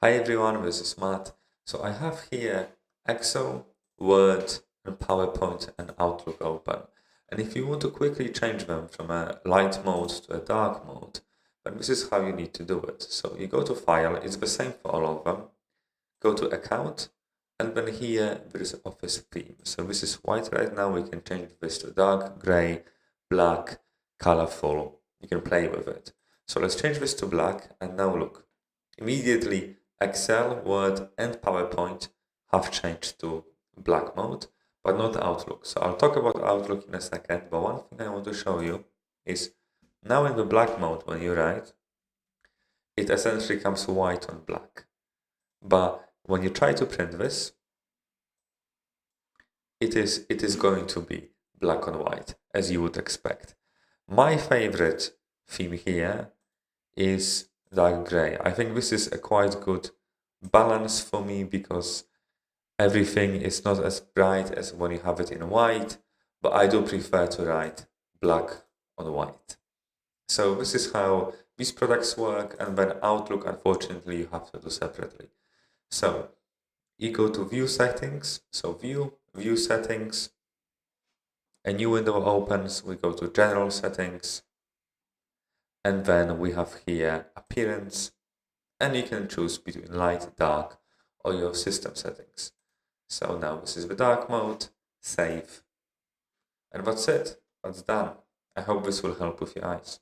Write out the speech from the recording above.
Hi everyone, this is Matt. So I have here Excel, Word, and PowerPoint and Outlook open. And if you want to quickly change them from a light mode to a dark mode, then this is how you need to do it. So you go to File, it's the same for all of them. Go to Account, and then here there is Office Theme. So this is white right now, we can change this to dark, gray, black, colorful. You can play with it. So let's change this to black, and now look. Immediately, Excel, Word, and PowerPoint have changed to black mode, but not Outlook. So I'll talk about Outlook in a second, but one thing I want to show you is now in the black mode when you write, it essentially comes white on black. But when you try to print this, it is going to be black on white, as you would expect. My favorite theme here is dark gray. I think this is a quite good balance for me because everything is not as bright as when you have it in white, but I do prefer to write black on white. So this is how these products work, and then Outlook, unfortunately, you have to do separately. So you go to View Settings, so View Settings, a new window opens, we go to General Settings, and then we have here Appearance, and you can choose between light, dark, or your system settings. So now this is the dark mode, save, and that's it, that's done. I hope this will help with your eyes.